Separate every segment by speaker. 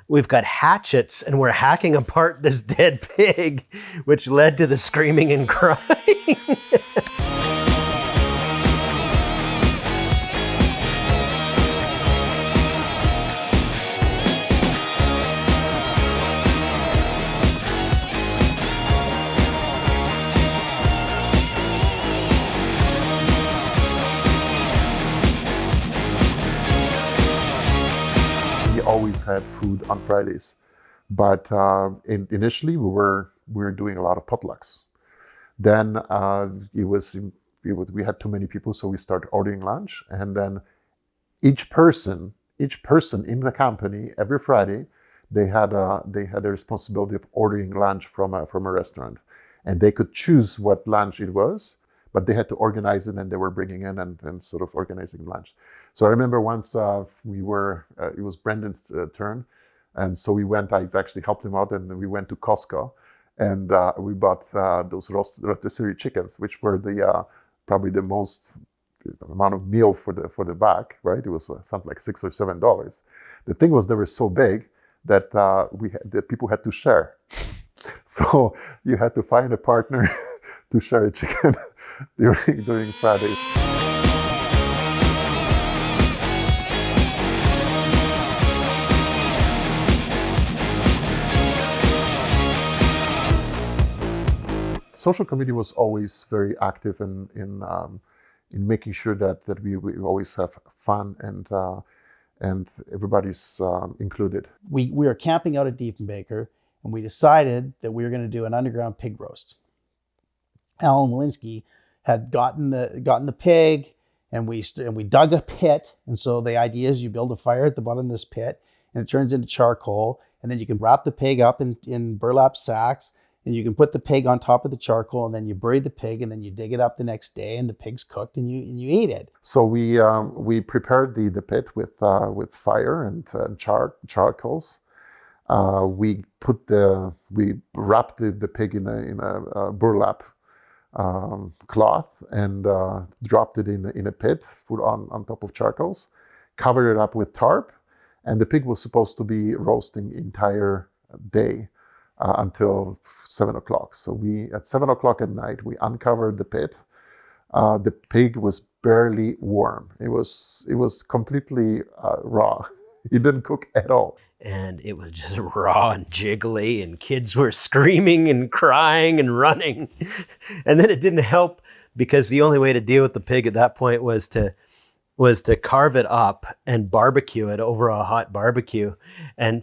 Speaker 1: we've got hatchets and we're hacking apart this dead pig, which led to the screaming and crying.
Speaker 2: Always had food on Fridays, but initially we were doing a lot of potlucks. Then we had too many people, so we started ordering lunch, and then each person in the company every Friday they had a responsibility of ordering lunch from a restaurant, and they could choose what lunch it was, but they had to organize it, and they were bringing in and sort of organizing lunch. So I remember once it was Brendan's turn, and so we went. I actually helped him out, and we went to Costco, and we bought those rotisserie chickens, which were the probably the most amount of meal for the bag, right? It was something like $6 or $7. The thing was, they were so big that that people had to share. So you had to find a partner to share a chicken during Fridays. Social committee was always very active in making sure that we always have fun and everybody's included.
Speaker 3: We were camping out at Diefenbaker, and we decided that we were going to do an underground pig roast. Allan Wolinski had gotten the pig, and we dug a pit. And so the idea is you build a fire at the bottom of this pit, and it turns into charcoal, and then you can wrap the pig up in burlap sacks. And you can put the pig on top of the charcoal, and then you bury the pig, and then you dig it up the next day, and the pig's cooked, and you eat it.
Speaker 2: So we prepared the pit with fire and charcoals. We wrapped the pig in a burlap cloth and dropped it in a pit, put on top of charcoals, covered it up with tarp, and the pig was supposed to be roasting entire day. Until 7 o'clock. So at 7 o'clock at night, we uncovered the pit. The pig was barely warm. It was completely raw. He didn't cook at all.
Speaker 1: And it was just raw and jiggly, and kids were screaming and crying and running. And then it didn't help, because the only way to deal with the pig at that point was to carve it up and barbecue it over a hot barbecue. And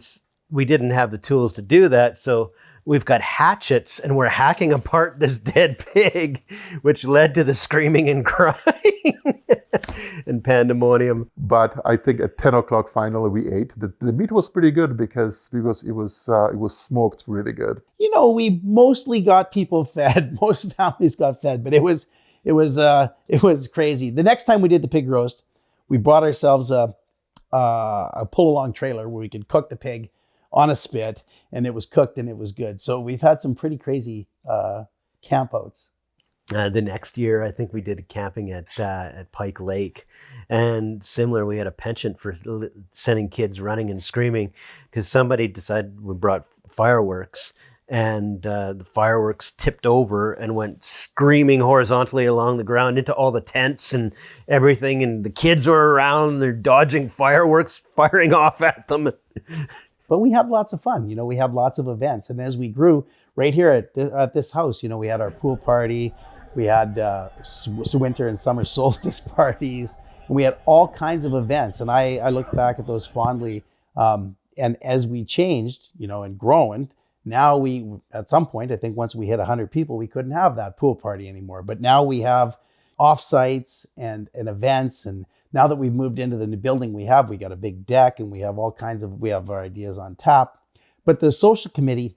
Speaker 1: we didn't have the tools to do that, so we've got hatchets and we're hacking apart this dead pig, which led to the screaming and crying and pandemonium.
Speaker 2: But I think at 10 o'clock finally we ate. The meat was pretty good because it was smoked really good.
Speaker 3: You know, we mostly got people fed. Most families got fed, but it was crazy. The next time we did the pig roast, we brought ourselves a pull-along trailer where we could cook the pig on a spit, and it was cooked and it was good. So we've had some pretty crazy campouts.
Speaker 1: The next year, I think we did camping at Pike Lake, and similar, we had a penchant for sending kids running and screaming because somebody decided we brought fireworks, and the fireworks tipped over and went screaming horizontally along the ground into all the tents and everything, and the kids were around, they're dodging fireworks, firing off at them.
Speaker 3: But we had lots of fun. You know, we had lots of events. And as we grew right here at this house, you know, we had our pool party, we had winter and summer solstice parties, and we had all kinds of events. And I look back at those fondly. And as we changed, you know, and growing, now at some point, I think once we hit 100 people, we couldn't have that pool party anymore. But now we have offsites and events, and now that we've moved into the new building we got a big deck, and we have our ideas on tap. But the social committee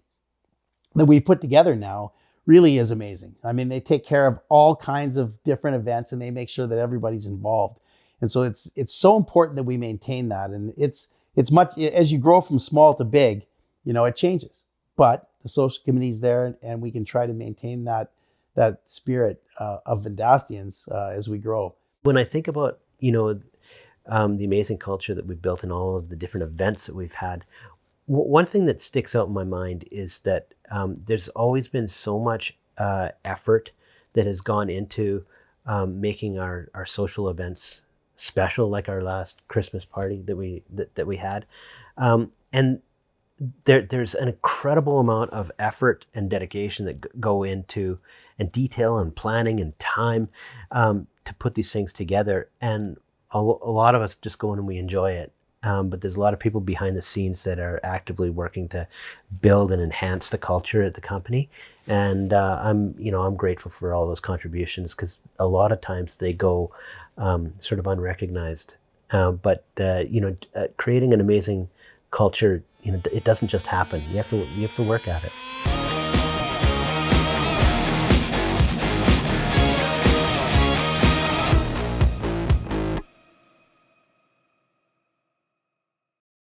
Speaker 3: that we put together now really is amazing. I mean, they take care of all kinds of different events, and they make sure that everybody's involved. And so it's so important that we maintain that. And it's much, as you grow from small to big, you know, it changes. But the social committee's there, and we can try to maintain that spirit of Vendastians as we grow.
Speaker 1: When I think about, you know, the amazing culture that we've built in all of the different events that we've had, One thing that sticks out in my mind is that there's always been so much effort that has gone into making our social events special, like our last Christmas party that we had, and there's an incredible amount of effort and dedication that go into, and detail and planning and time, to put these things together. And a lot of us just go in and we enjoy it. But there's a lot of people behind the scenes that are actively working to build and enhance the culture at the company. And I'm grateful for all those contributions, because a lot of times they go sort of unrecognized. But creating an amazing culture, it doesn't just happen. You have to work at it.